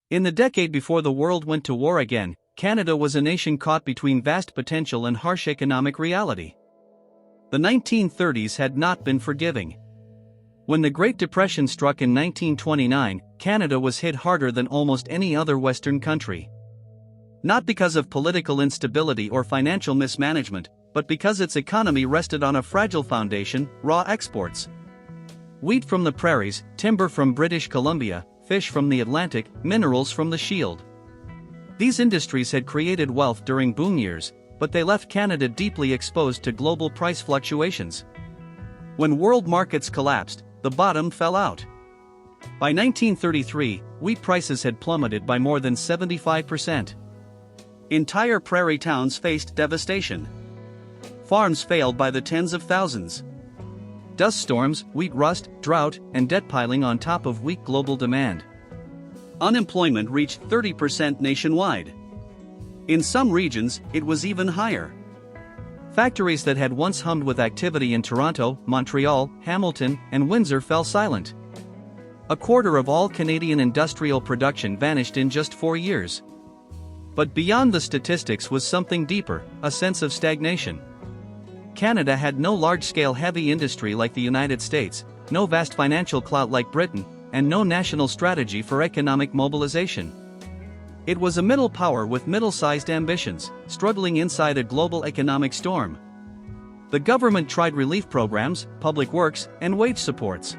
In the decade before the world went to war again, Canada was a nation caught between vast potential and harsh economic reality. The 1930s had not been forgiving. When the Great Depression struck in 1929, Canada was hit harder than almost any other Western country. Not because of political instability or financial mismanagement, but because its economy rested on a fragile foundation: raw exports. Wheat from the prairies, timber from British Columbia, fish from the Atlantic, minerals from the Shield. These industries had created wealth during boom years, but they left Canada deeply exposed to global price fluctuations. When world markets collapsed, the bottom fell out. By 1933, wheat prices had plummeted by more than 75%. Entire prairie towns faced devastation. Farms failed by the tens of thousands. Dust storms, wheat rust, drought, and debt piling on top of weak global demand. Unemployment reached 30% nationwide. In some regions, it was even higher. Factories that had once hummed with activity in Toronto, Montreal, Hamilton, and Windsor fell silent. A quarter of all Canadian industrial production vanished in just 4 years. But beyond the statistics was something deeper: a sense of stagnation. Canada had no large-scale heavy industry like the United States, no vast financial clout like Britain, and no national strategy for economic mobilization. It was a middle power with middle-sized ambitions, struggling inside a global economic storm. The government tried relief programs, public works, and wage supports.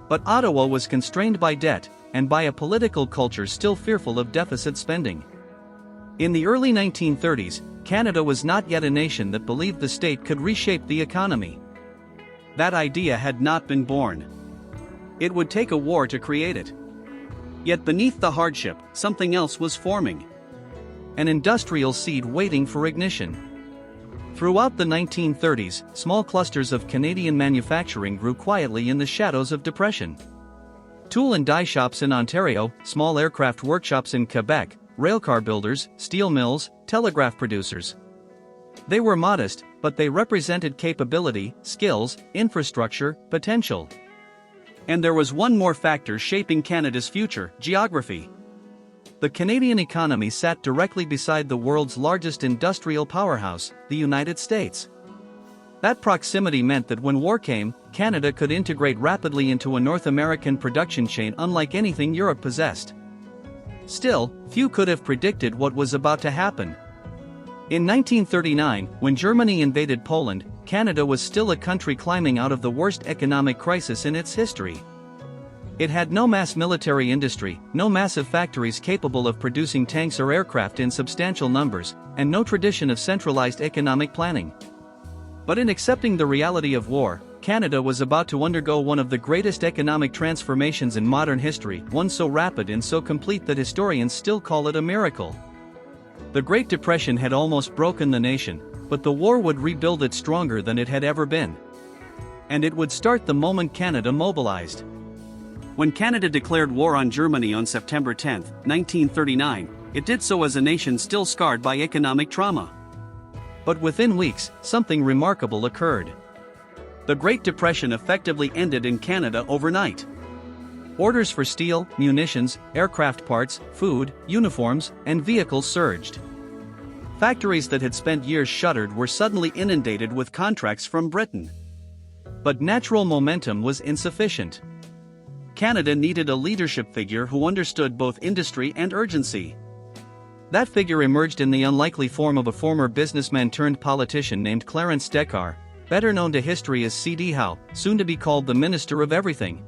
But Ottawa was constrained by debt, and by a political culture still fearful of deficit spending. In the early 1930s, Canada was not yet a nation that believed the state could reshape the economy. That idea had not been born. It would take a war to create it. Yet beneath the hardship, something else was forming. An industrial seed waiting for ignition. Throughout the 1930s, small clusters of Canadian manufacturing grew quietly in the shadows of depression. Tool and die shops in Ontario, small aircraft workshops in Quebec, railcar builders, steel mills, telegraph producers. They were modest, but they represented capability, skills, infrastructure, potential. And there was one more factor shaping Canada's future: geography. The Canadian economy sat directly beside the world's largest industrial powerhouse, the United States. That proximity meant that when war came, Canada could integrate rapidly into a North American production chain unlike anything Europe possessed. Still, few could have predicted what was about to happen. In 1939, when Germany invaded Poland, Canada was still a country climbing out of the worst economic crisis in its history. It had no mass military industry, no massive factories capable of producing tanks or aircraft in substantial numbers, and no tradition of centralized economic planning. But in accepting the reality of war, Canada was about to undergo one of the greatest economic transformations in modern history, one so rapid and so complete that historians still call it a miracle. The Great Depression had almost broken the nation, but the war would rebuild it stronger than it had ever been. And it would start the moment Canada mobilized. When Canada declared war on Germany on September 10, 1939, it did so as a nation still scarred by economic trauma. But within weeks, something remarkable occurred. The Great Depression effectively ended in Canada overnight. Orders for steel, munitions, aircraft parts, food, uniforms, and vehicles surged. Factories that had spent years shuttered were suddenly inundated with contracts from Britain. But natural momentum was insufficient. Canada needed a leadership figure who understood both industry and urgency. That figure emerged in the unlikely form of a former businessman turned politician named Clarence Decker, better known to history as C.D. Howe, soon to be called the Minister of Everything.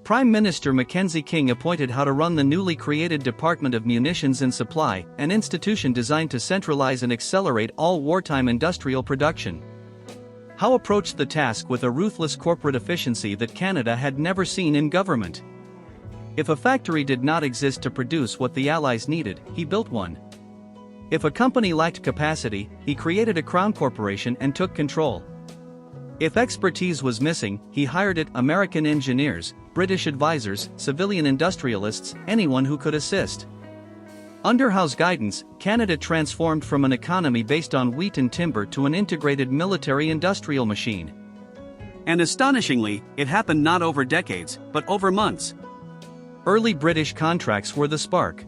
Prime Minister Mackenzie King appointed Howe to run the newly created Department of Munitions and Supply, an institution designed to centralize and accelerate all wartime industrial production. Howe approached the task with a ruthless corporate efficiency that Canada had never seen in government. If a factory did not exist to produce what the Allies needed, he built one. If a company lacked capacity, he created a crown corporation and took control. If expertise was missing, he hired American engineers, British advisors, civilian industrialists, anyone who could assist. Under Howe's guidance, Canada transformed from an economy based on wheat and timber to an integrated military-industrial machine. And astonishingly, it happened not over decades, but over months. Early British contracts were the spark.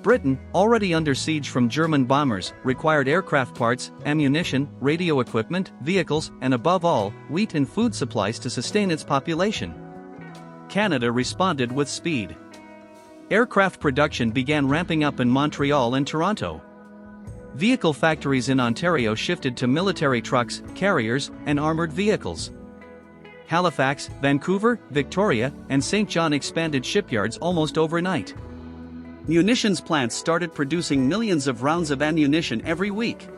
Britain, already under siege from German bombers, required aircraft parts, ammunition, radio equipment, vehicles, and above all, wheat and food supplies to sustain its population. Canada responded with speed. Aircraft production began ramping up in Montreal and Toronto. Vehicle factories in Ontario shifted to military trucks, carriers, and armored vehicles. Halifax, Vancouver, Victoria, and St. John expanded shipyards almost overnight. Munitions plants started producing millions of rounds of ammunition every week.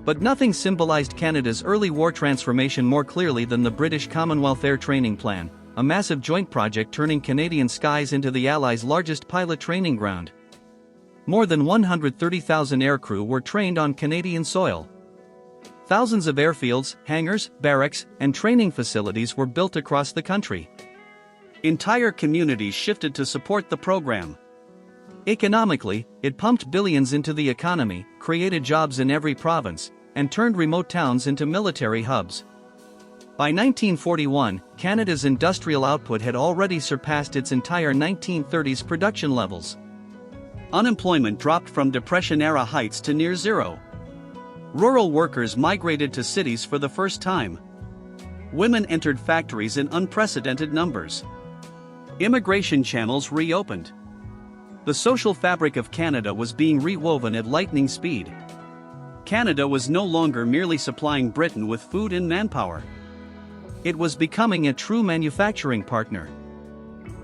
But nothing symbolized Canada's early war transformation more clearly than the British Commonwealth Air Training Plan, a massive joint project turning Canadian skies into the Allies' largest pilot training ground. More than 130,000 aircrew were trained on Canadian soil. Thousands of airfields, hangars, barracks, and training facilities were built across the country. Entire communities shifted to support the program. Economically, it pumped billions into the economy, created jobs in every province, and turned remote towns into military hubs. By 1941, Canada's industrial output had already surpassed its entire 1930s production levels. Unemployment dropped from Depression-era heights to near zero. Rural workers migrated to cities for the first time. Women entered factories in unprecedented numbers. Immigration channels reopened. The social fabric of Canada was being rewoven at lightning speed. Canada was no longer merely supplying Britain with food and manpower. It was becoming a true manufacturing partner.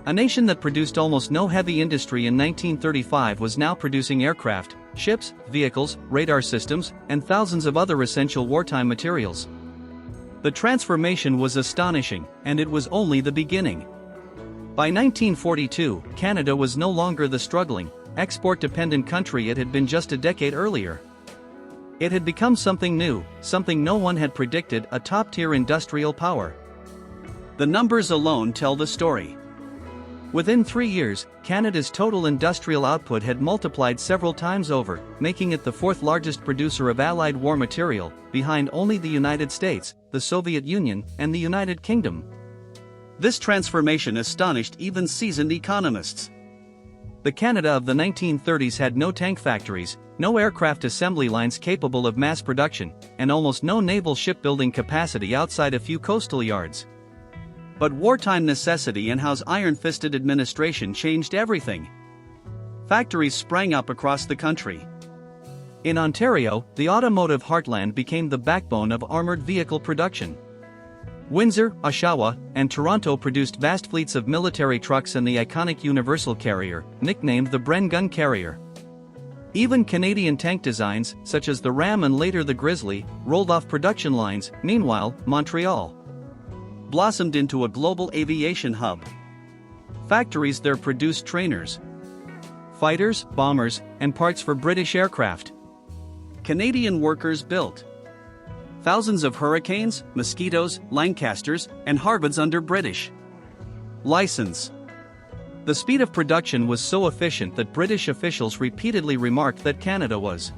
A nation that produced almost no heavy industry in 1935 was now producing aircraft, ships, vehicles, radar systems, and thousands of other essential wartime materials. The transformation was astonishing, and it was only the beginning. By 1942, Canada was no longer the struggling, export-dependent country it had been just a decade earlier. It had become something new, something no one had predicted, a top-tier industrial power. The numbers alone tell the story. Within 3 years, Canada's total industrial output had multiplied several times over, making it the fourth largest producer of Allied war material, behind only the United States, the Soviet Union, and the United Kingdom. This transformation astonished even seasoned economists. The Canada of the 1930s had no tank factories, no aircraft assembly lines capable of mass production, and almost no naval shipbuilding capacity outside a few coastal yards. But wartime necessity and Howe's iron-fisted administration changed everything. Factories sprang up across the country. In Ontario, the automotive heartland became the backbone of armored vehicle production. Windsor, Oshawa, and Toronto produced vast fleets of military trucks and the iconic Universal Carrier, nicknamed the Bren Gun Carrier. Even Canadian tank designs, such as the Ram and later the Grizzly, rolled off production lines. Meanwhile, Montreal blossomed into a global aviation hub. Factories there produced trainers, fighters, bombers, and parts for British aircraft. Canadian workers built thousands of Hurricanes, Mosquitoes, Lancasters, and Harvards under British license. The speed of production was so efficient that British officials repeatedly remarked that Canada was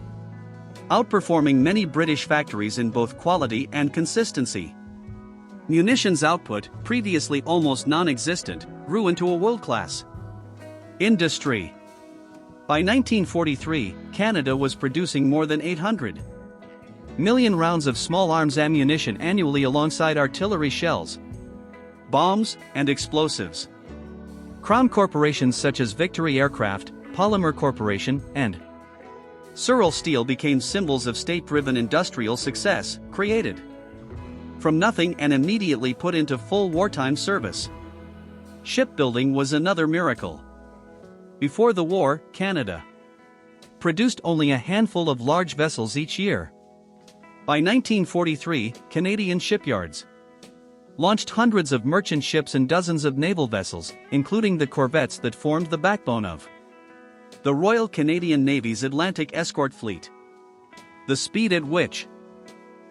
outperforming many British factories in both quality and consistency. Munitions output, previously almost non-existent, grew into a world-class industry. By 1943, Canada was producing more than 800 million rounds of small arms ammunition annually alongside artillery shells, bombs, and explosives. Crown corporations such as Victory Aircraft, Polymer Corporation, and Searle Steel became symbols of state-driven industrial success, created from nothing and immediately put into full wartime service. Shipbuilding was another miracle. Before the war, Canada produced only a handful of large vessels each year. By 1943, Canadian shipyards launched hundreds of merchant ships and dozens of naval vessels, including the corvettes that formed the backbone of the Royal Canadian Navy's Atlantic Escort Fleet. The speed at which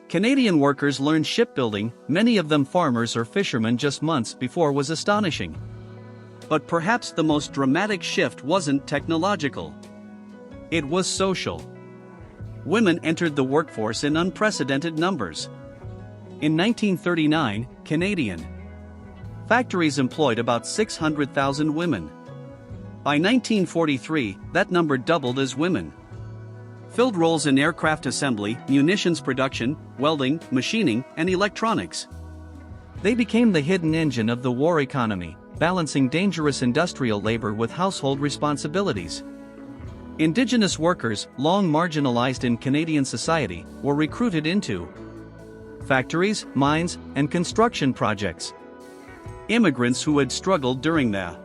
Canadian workers learned shipbuilding, many of them farmers or fishermen just months before, was astonishing. But perhaps the most dramatic shift wasn't technological. It was social. Women entered the workforce in unprecedented numbers. In 1939, Canadian factories employed about 600,000 women. By 1943, that number doubled as women filled roles in aircraft assembly, munitions production, welding, machining, and electronics. They became the hidden engine of the war economy, balancing dangerous industrial labor with household responsibilities. Indigenous workers, long marginalized in Canadian society, were recruited into factories, mines, and construction projects. Immigrants who had struggled during the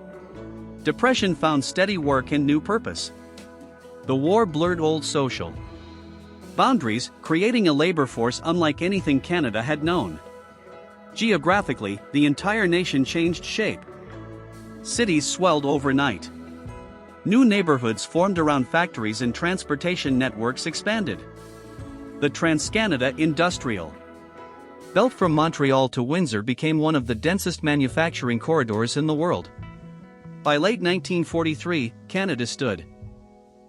Depression found steady work and new purpose. The war blurred old social boundaries, creating a labor force unlike anything Canada had known. Geographically, the entire nation changed shape. Cities swelled overnight. New neighborhoods formed around factories and transportation networks expanded. The Trans-Canada Industrial Belt from Montreal to Windsor became one of the densest manufacturing corridors in the world. By late 1943, Canada stood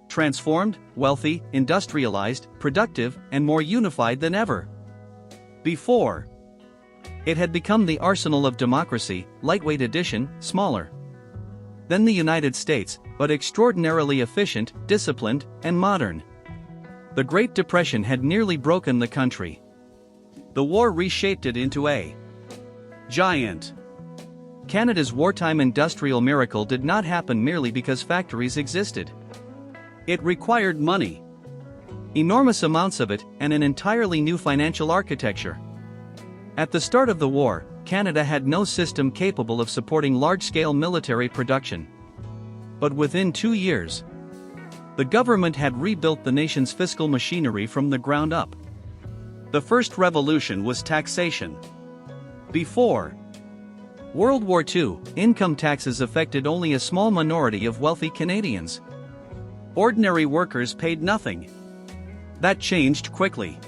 transformed, wealthy, industrialized, productive, and more unified than ever before. It had become the arsenal of democracy, lightweight edition, smaller than the United States, but extraordinarily efficient, disciplined, and modern. The Great Depression had nearly broken the country. The war reshaped it into a giant. Canada's wartime industrial miracle did not happen merely because factories existed. It required money, enormous amounts of it, and an entirely new financial architecture. At the start of the war, Canada had no system capable of supporting large-scale military production. But within 2 years, the government had rebuilt the nation's fiscal machinery from the ground up. The first revolution was taxation. Before World War II, income taxes affected only a small minority of wealthy Canadians. Ordinary workers paid nothing. That changed quickly.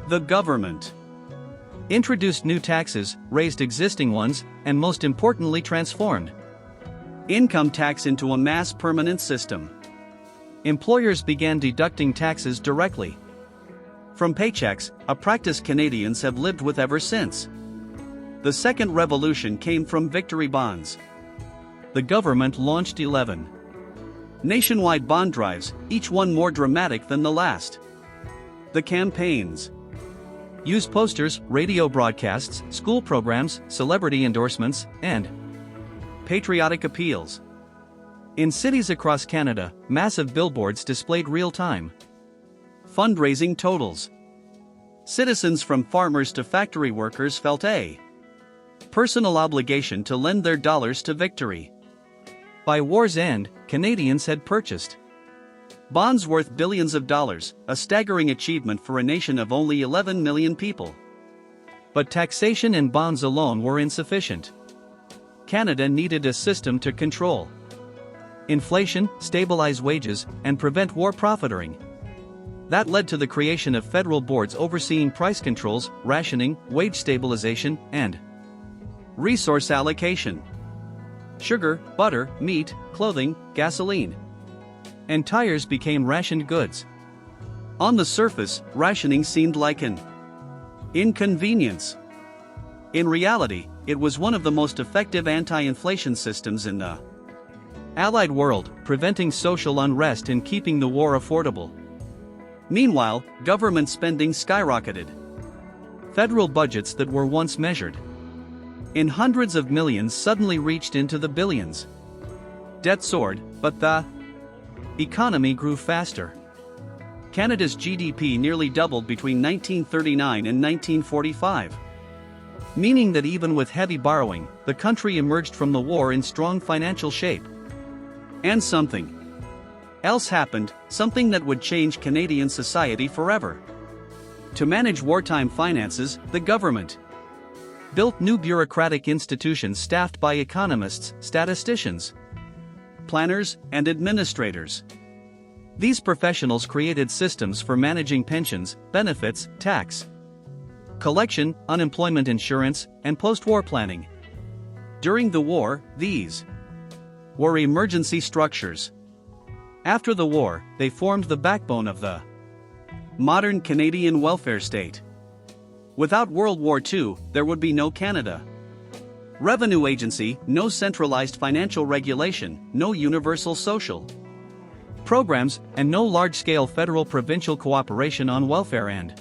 The government introduced new taxes, raised existing ones, and most importantly transformed income tax into a mass permanent system. Employers began deducting taxes directly from paychecks, a practice Canadians have lived with ever since. The second revolution came from victory bonds. The government launched 11 nationwide bond drives, each one more dramatic than the last. The campaigns used posters, radio broadcasts, school programs, celebrity endorsements, and patriotic appeals. In cities across Canada, massive billboards displayed real-time fundraising totals. Citizens from farmers to factory workers felt a personal obligation to lend their dollars to victory. By war's end, Canadians had purchased bonds worth billions of dollars, a staggering achievement for a nation of only 11 million people. But taxation and bonds alone were insufficient. Canada needed a system to control inflation, stabilize wages, and prevent war profiteering. That led to the creation of federal boards overseeing price controls, rationing, wage stabilization, and resource allocation. Sugar, butter, meat, clothing, gasoline, and tires became rationed goods. On the surface, rationing seemed like an inconvenience. In reality, it was one of the most effective anti-inflation systems in the Allied world, preventing social unrest and keeping the war affordable. Meanwhile, government spending skyrocketed. Federal budgets that were once measured in hundreds of millions suddenly reached into the billions. Debt soared, but the economy grew faster. Canada's GDP nearly doubled between 1939 and 1945. Meaning that even with heavy borrowing, the country emerged from the war in strong financial shape. And something else happened, something that would change Canadian society forever. To manage wartime finances, the government built new bureaucratic institutions staffed by economists, statisticians, planners, and administrators. These professionals created systems for managing pensions, benefits, tax collection, unemployment insurance, and post-war planning. During the war, these were emergency structures. After the war, they formed the backbone of the modern Canadian welfare state. Without World War II, there would be no Canada. revenue agency, no centralized financial regulation, no universal social programs, and no large-scale federal-provincial cooperation on welfare and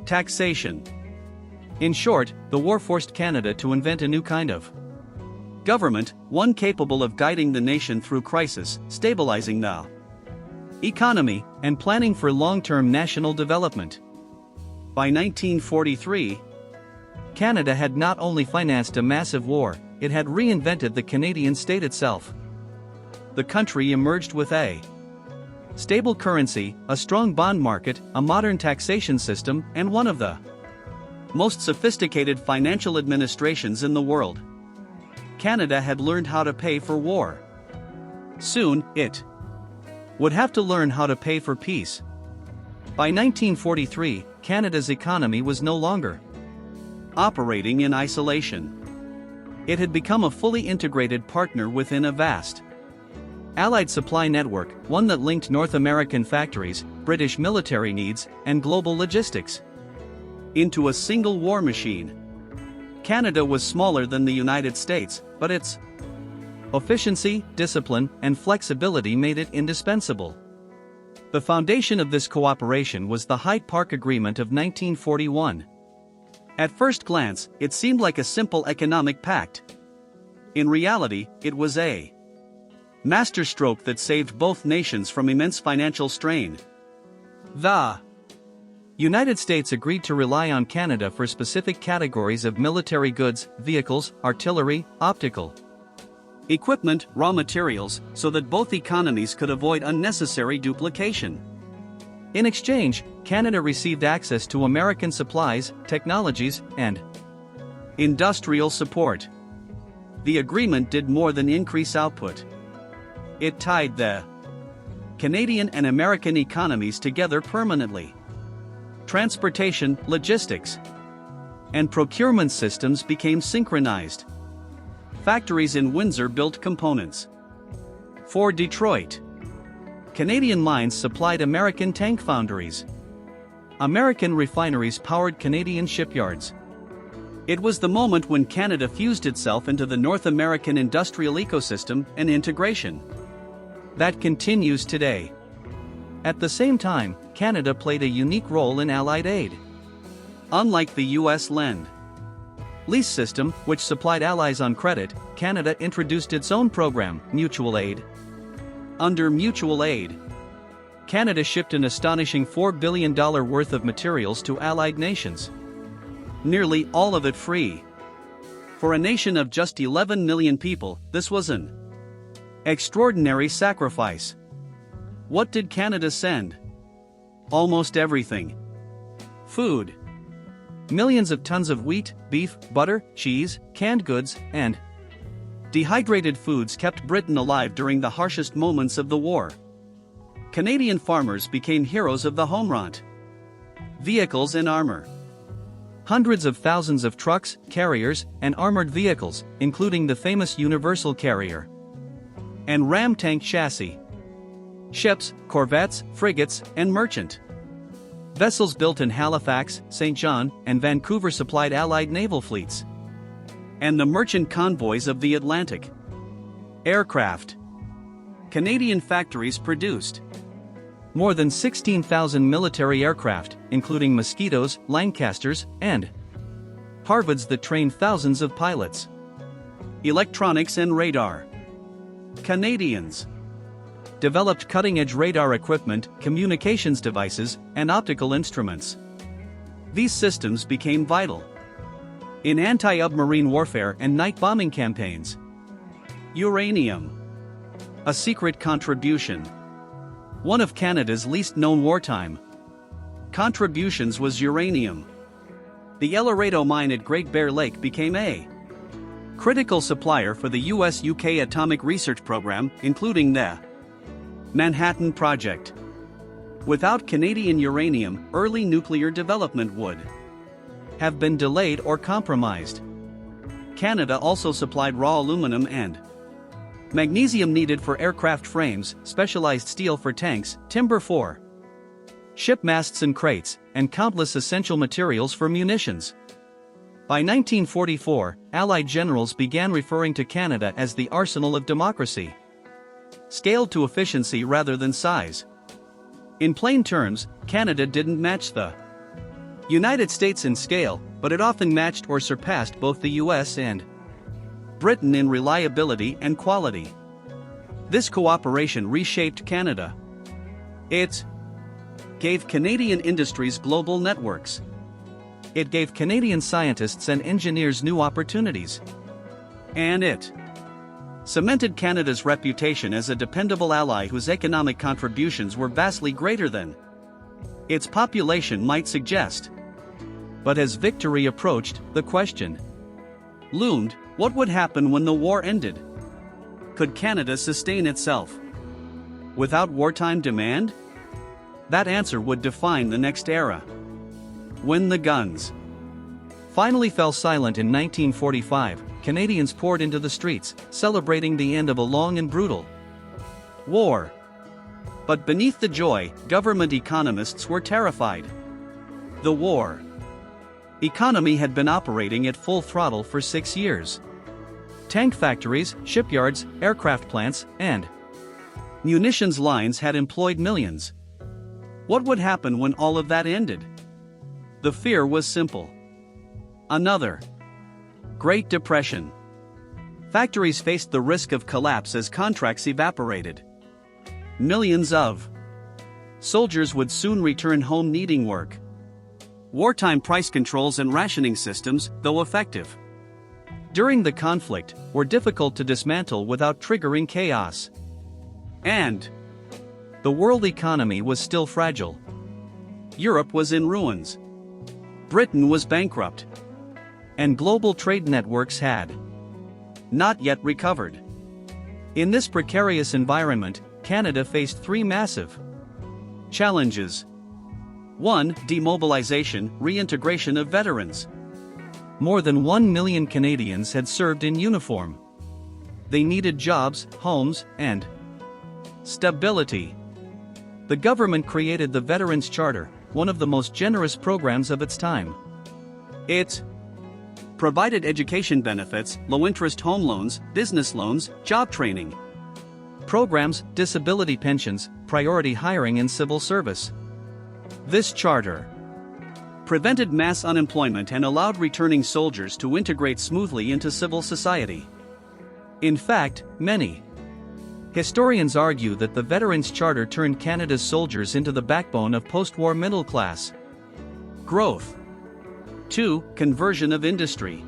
taxation. In short, the war forced Canada to invent a new kind of government, one capable of guiding the nation through crisis, stabilizing the economy, and planning for long-term national development. By 1943, Canada had not only financed a massive war, it had reinvented the Canadian state itself. The country emerged with a stable currency, a strong bond market, a modern taxation system, and one of the most sophisticated financial administrations in the world. Canada had learned how to pay for war. Soon, it would have to learn how to pay for peace. By 1943, Canada's economy was no longer operating in isolation. It had become a fully integrated partner within a vast Allied supply network, one that linked North American factories, British military needs, and global logistics into a single war machine. Canada was smaller than the United States, but its efficiency, discipline, and flexibility made it indispensable. The foundation of this cooperation was the Hyde Park Agreement of 1941. At first glance, it seemed like a simple economic pact. In reality, it was a masterstroke that saved both nations from immense financial strain. The United States agreed to rely on Canada for specific categories of military goods, vehicles, artillery, optical equipment, raw materials, so that both economies could avoid unnecessary duplication. In exchange, Canada received access to American supplies, technologies, and industrial support. The agreement did more than increase output. It tied the Canadian and American economies together permanently. Transportation, logistics, and procurement systems became synchronized. Factories in Windsor built components for Detroit. Canadian mines supplied American tank foundries. American refineries powered Canadian shipyards. It was the moment when Canada fused itself into the North American industrial ecosystem and integration that continues today. At the same time, Canada played a unique role in Allied aid. Unlike the U.S. Lend-Lease system, which supplied allies on credit, Canada introduced its own program, mutual aid. Under mutual aid, Canada shipped an astonishing $4 billion worth of materials to Allied nations. Nearly all of it free. For a nation of just 11 million people, this was an extraordinary sacrifice. What did Canada send? Almost everything. Food. Millions of tons of wheat, beef, butter, cheese, canned goods, and dehydrated foods kept Britain alive during the harshest moments of the war. Canadian farmers became heroes of the home front. Vehicles and armor. Hundreds of thousands of trucks, carriers, and armored vehicles, including the famous Universal Carrier and ram tank chassis. Ships, corvettes, frigates, and merchant vessels built in Halifax, St. John, and Vancouver supplied Allied naval fleets and the merchant convoys of the Atlantic. Aircraft. Canadian factories produced more than 16,000 military aircraft, including Mosquitoes, Lancasters, and Harvards that trained thousands of pilots. Electronics and radar. Canadians developed cutting-edge radar equipment, communications devices, and optical instruments. These systems became vital in anti-submarine warfare and night bombing campaigns. Uranium. A secret contribution. One of Canada's least known wartime contributions was uranium. The El Dorado mine at Great Bear Lake became a critical supplier for the US-UK atomic research program, including the Manhattan Project. Without Canadian uranium, early nuclear development would have been delayed or compromised. Canada also supplied raw aluminum and magnesium needed for aircraft frames, specialized steel for tanks, timber for ship masts and crates, and countless essential materials for munitions. By 1944, Allied generals began referring to Canada as the arsenal of democracy, scaled to efficiency rather than size. In plain terms, Canada didn't match the United States in scale, but it often matched or surpassed both the US and Britain in reliability and quality. This cooperation reshaped Canada. It gave Canadian industries global networks. It gave Canadian scientists and engineers new opportunities. And it cemented Canada's reputation as a dependable ally whose economic contributions were vastly greater than its population might suggest. But as victory approached, the question loomed: what would happen when the war ended? Could Canada sustain itself without wartime demand? That answer would define the next era. When the guns finally fell silent in 1945, Canadians poured into the streets, celebrating the end of a long and brutal war. But beneath the joy, government economists were terrified. The war economy had been operating at full throttle for 6 years. Tank factories, shipyards, aircraft plants, and munitions lines had employed millions. What would happen when all of that ended? The fear was simple. Another Great Depression. Factories faced the risk of collapse as contracts evaporated. Millions of soldiers would soon return home needing work. Wartime price controls and rationing systems, though effective during the conflict, were difficult to dismantle without triggering chaos. And the world economy was still fragile. Europe was in ruins. Britain was bankrupt. And global trade networks had not yet recovered. In this precarious environment, Canada faced three massive challenges. 1. Demobilization, reintegration of veterans. More than 1 million Canadians had served in uniform. They needed jobs, homes, and stability. The government created the Veterans Charter, one of the most generous programs of its time. It provided education benefits, low-interest home loans, business loans, job training programs, disability pensions, priority hiring and civil service. This charter prevented mass unemployment and allowed returning soldiers to integrate smoothly into civil society. In fact, many historians argue that the Veterans Charter turned Canada's soldiers into the backbone of post-war middle-class growth. 2. Conversion of industry.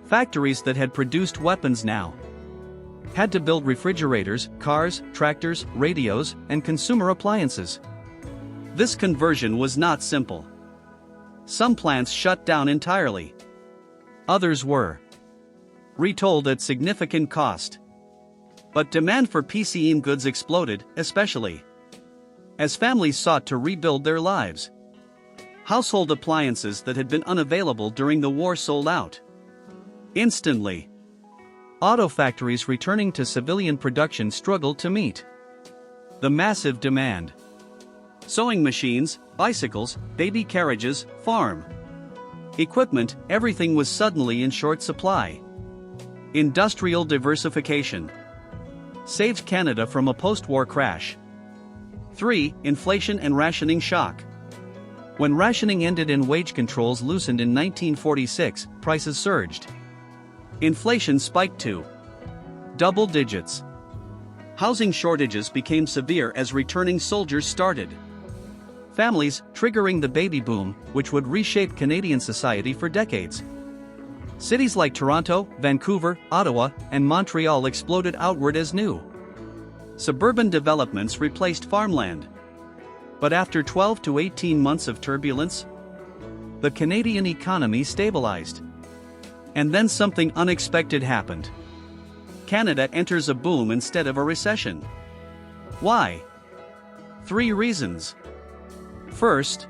Factories that had produced weapons now had to build refrigerators, cars, tractors, radios, and consumer appliances. This conversion was not simple. Some plants shut down entirely. Others were retold at significant cost. But demand for PCM goods exploded, especially as families sought to rebuild their lives. Household appliances that had been unavailable during the war sold out instantly. Auto factories returning to civilian production struggled to meet the massive demand. Sewing machines, bicycles, baby carriages, farm equipment, everything was suddenly in short supply. Industrial diversification saved Canada from a post-war crash. 3. Inflation and rationing shock. When rationing ended and wage controls loosened in 1946, prices surged. Inflation spiked to double digits. Housing shortages became severe as returning soldiers started families, triggering the baby boom, which would reshape Canadian society for decades. Cities like Toronto, Vancouver, Ottawa, and Montreal exploded outward as new suburban developments replaced farmland. But after 12 to 18 months of turbulence, the Canadian economy stabilized. And then something unexpected happened. Canada enters a boom instead of a recession. Why? 3 reasons. First,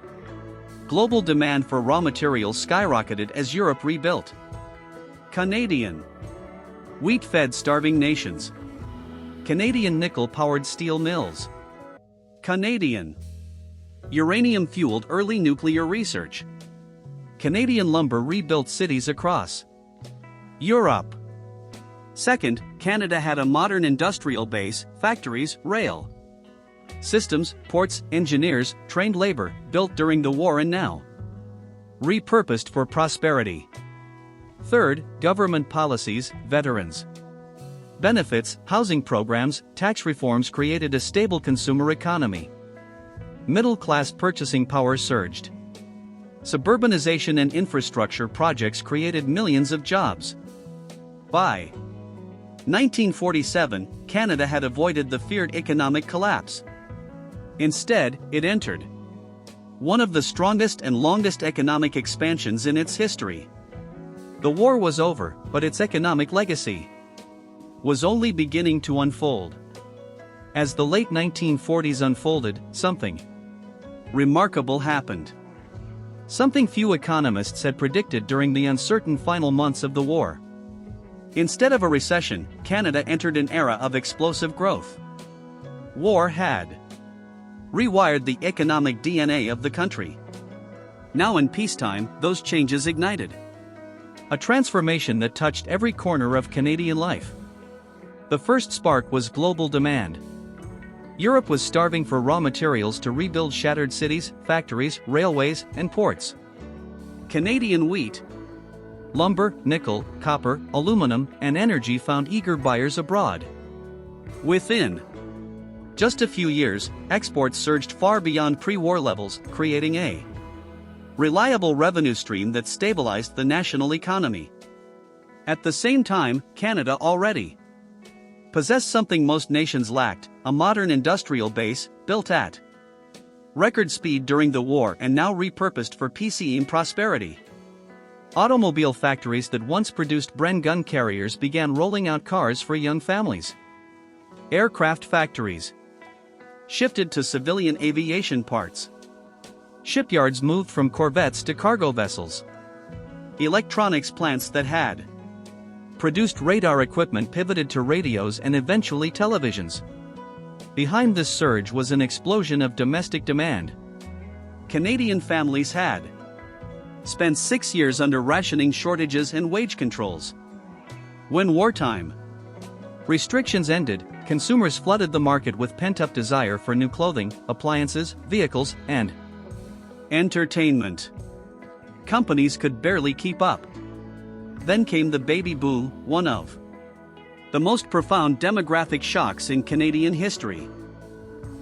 global demand for raw materials skyrocketed as Europe rebuilt. Canadian wheat fed starving nations. Canadian nickel-powered steel mills. Canadian uranium-fueled early nuclear research. Canadian lumber rebuilt cities across Europe. Second, Canada had a modern industrial base, factories, rail systems, ports, engineers, trained labor, built during the war and now repurposed for prosperity. Third, government policies, veterans benefits, housing programs, tax reforms created a stable consumer economy. Middle-class purchasing power surged. Suburbanization and infrastructure projects created millions of jobs. By 1947, Canada had avoided the feared economic collapse. Instead, it entered one of the strongest and longest economic expansions in its history. The war was over, but its economic legacy was only beginning to unfold. As the late 1940s unfolded, something remarkable happened. Something few economists had predicted during the uncertain final months of the war. Instead of a recession, Canada entered an era of explosive growth. War had rewired the economic DNA of the country. Now in peacetime, those changes ignited a transformation that touched every corner of Canadian life. The first spark was global demand. Europe was starving for raw materials to rebuild shattered cities, factories, railways, and ports. Canadian wheat, lumber, nickel, copper, aluminum, and energy found eager buyers abroad. Within just a few years, exports surged far beyond pre-war levels, creating a reliable revenue stream that stabilized the national economy. At the same time, Canada already possessed something most nations lacked: a modern industrial base, built at record speed during the war and now repurposed for peacetime prosperity. Automobile factories that once produced Bren gun carriers began rolling out cars for young families. Aircraft factories shifted to civilian aviation parts. Shipyards moved from corvettes to cargo vessels. Electronics plants that had produced radar equipment pivoted to radios and eventually televisions. Behind this surge was an explosion of domestic demand. Canadian families had spent 6 years under rationing, shortages, and wage controls. When wartime restrictions ended, consumers flooded the market with pent-up desire for new clothing, appliances, vehicles, and entertainment. Companies could barely keep up. Then came the baby boom, one of the most profound demographic shocks in Canadian history.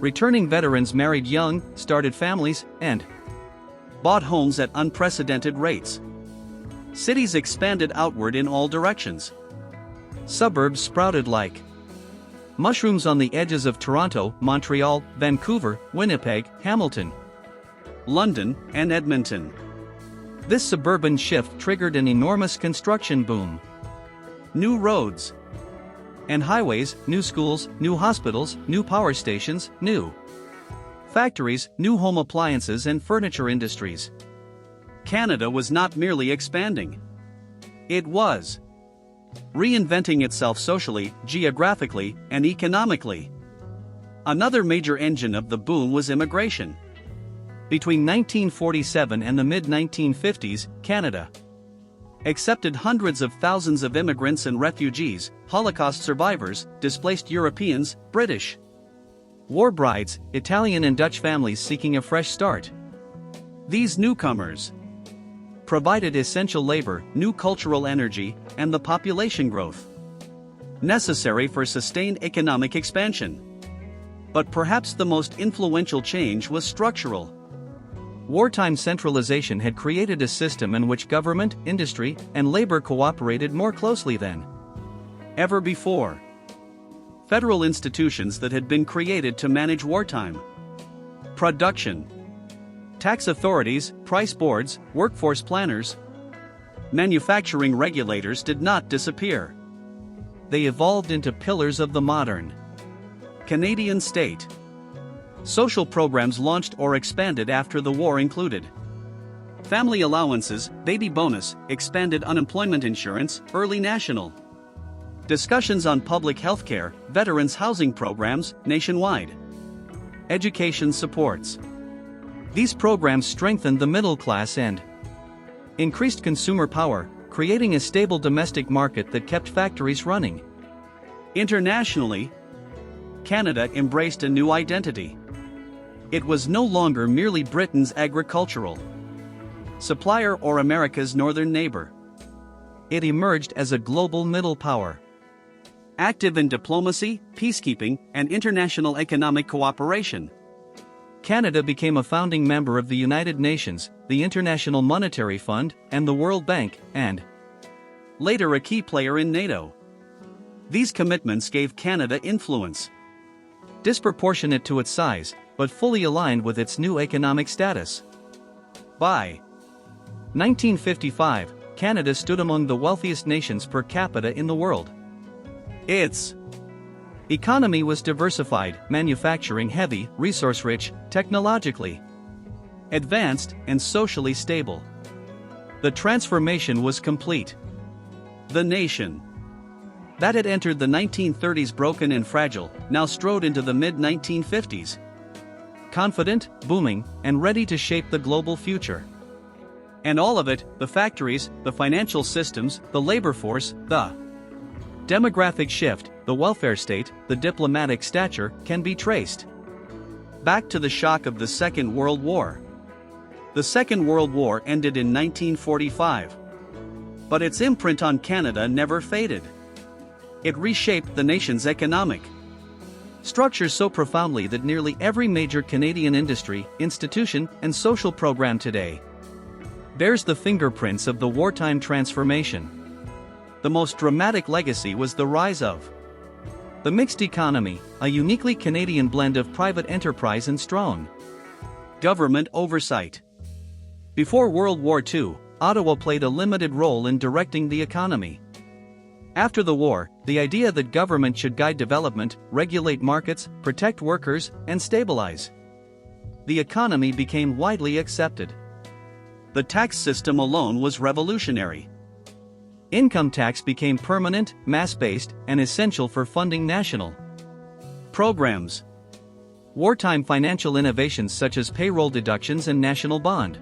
Returning veterans married young, started families, and bought homes at unprecedented rates. Cities expanded outward in all directions. Suburbs sprouted like mushrooms on the edges of Toronto, Montreal, Vancouver, Winnipeg, Hamilton, London, and Edmonton. This suburban shift triggered an enormous construction boom. New roads and highways, new schools, new hospitals, new power stations, new factories, new home appliances and furniture industries. Canada was not merely expanding. It was reinventing itself socially, geographically, and economically. Another major engine of the boom was immigration. Between 1947 and the mid-1950s, Canada accepted hundreds of thousands of immigrants and refugees, Holocaust survivors, displaced Europeans, British war brides, Italian and Dutch families seeking a fresh start. These newcomers provided essential labor, new cultural energy, and the population growth necessary for sustained economic expansion. But perhaps the most influential change was structural. Wartime centralization had created a system in which government, industry, and labor cooperated more closely than ever before. Federal institutions that had been created to manage wartime production, tax authorities, price boards, workforce planners, manufacturing regulators did not disappear. They evolved into pillars of the modern Canadian state. Social programs launched or expanded after the war included family allowances, baby bonus, expanded unemployment insurance, early national discussions on public health care, veterans housing programs, nationwide education supports. These programs strengthened the middle class and increased consumer power, creating a stable domestic market that kept factories running. Internationally, Canada embraced a new identity. It was no longer merely Britain's agricultural supplier or America's northern neighbor. It emerged as a global middle power. Active in diplomacy, peacekeeping, and international economic cooperation, Canada became a founding member of the United Nations, the International Monetary Fund, and the World Bank, and later a key player in NATO. These commitments gave Canada influence, disproportionate to its size, but fully aligned with its new economic status. By 1955, Canada stood among the wealthiest nations per capita in the world. Its economy was diversified, manufacturing heavy, resource-rich, technologically advanced, and socially stable. The transformation was complete. The nation that had entered the 1930s broken and fragile, now strode into the mid-1950s. Confident, booming, and ready to shape the global future. And all of it, the factories, the financial systems, the labor force, the demographic shift, the welfare state, the diplomatic stature, can be traced back to the shock of the Second World War. The Second World War ended in 1945. But its imprint on Canada never faded. It reshaped the nation's economic structure so profoundly that nearly every major Canadian industry, institution, and social program today bears the fingerprints of the wartime transformation. The most dramatic legacy was the rise of the mixed economy, a uniquely Canadian blend of private enterprise and strong government oversight. Before World War II, Ottawa played a limited role in directing the economy. After the war, the idea that government should guide development, regulate markets, protect workers, and stabilize the economy became widely accepted. The tax system alone was revolutionary. Income tax became permanent, mass-based, and essential for funding national programs. Wartime financial innovations such as payroll deductions and national bond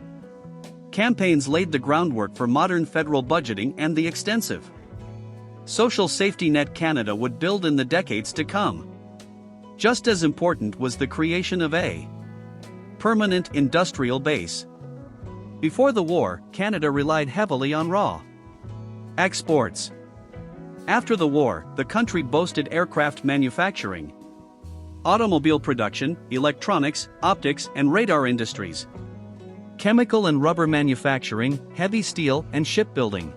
campaigns laid the groundwork for modern federal budgeting and the extensive social safety net Canada would build in the decades to come. Just as important was the creation of a permanent industrial base. Before the war, Canada relied heavily on raw exports. After the war, the country boasted aircraft manufacturing, automobile production, electronics, optics, and radar industries, chemical and rubber manufacturing, heavy steel, and shipbuilding,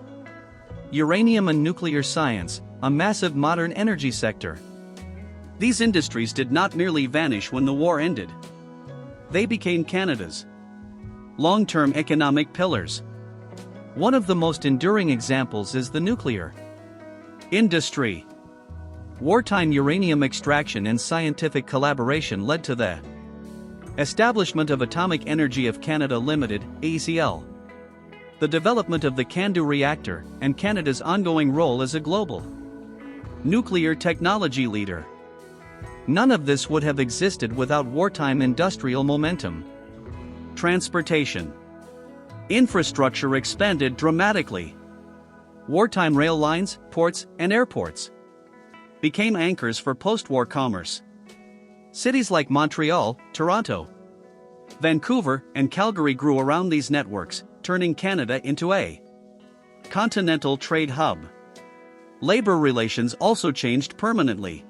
uranium and nuclear science, a massive modern energy sector. These industries did not merely vanish when the war ended. They became Canada's long-term economic pillars. One of the most enduring examples is the nuclear industry. Wartime uranium extraction and scientific collaboration led to the establishment of Atomic Energy of Canada Limited, AECL. The development of the CANDU reactor, and Canada's ongoing role as a global nuclear technology leader. None of this would have existed without wartime industrial momentum. Transportation infrastructure expanded dramatically. Wartime rail lines, ports, and airports became anchors for post-war commerce. Cities like Montreal, Toronto, Vancouver, and Calgary grew around these networks, turning Canada into a continental trade hub. Labor relations also changed permanently.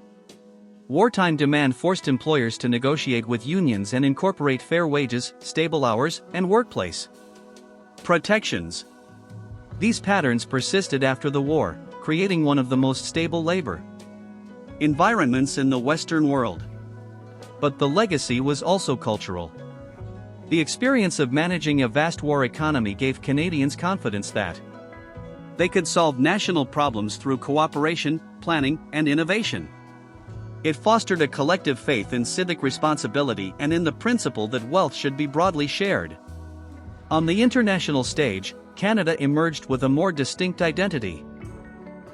Wartime demand forced employers to negotiate with unions and incorporate fair wages, stable hours, and workplace protections. These patterns persisted after the war, creating one of the most stable labor environments in the Western world. But the legacy was also cultural. The experience of managing a vast war economy gave Canadians confidence that they could solve national problems through cooperation, planning, and innovation. It fostered a collective faith in civic responsibility and in the principle that wealth should be broadly shared. On the international stage, Canada emerged with a more distinct identity.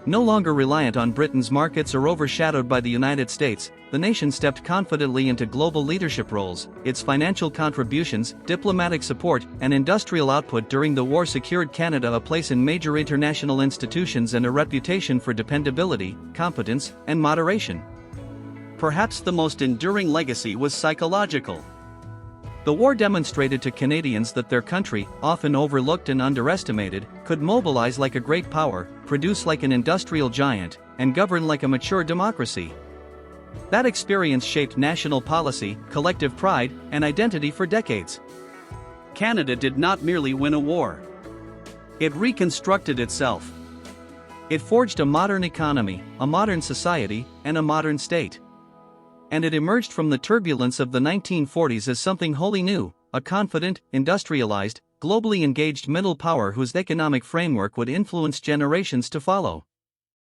No longer reliant on Britain's markets or overshadowed by the United States, the nation stepped confidently into global leadership roles. Its financial contributions, diplomatic support, and industrial output during the war secured Canada a place in major international institutions and a reputation for dependability, competence, and moderation. Perhaps the most enduring legacy was psychological. The war demonstrated to Canadians that their country, often overlooked and underestimated, could mobilize like a great power, produce like an industrial giant, and govern like a mature democracy. That experience shaped national policy, collective pride, and identity for decades. Canada did not merely win a war. It reconstructed itself. It forged a modern economy, a modern society, and a modern state. And it emerged from the turbulence of the 1940s as something wholly new, a confident, industrialized, globally engaged middle power whose economic framework would influence generations to follow.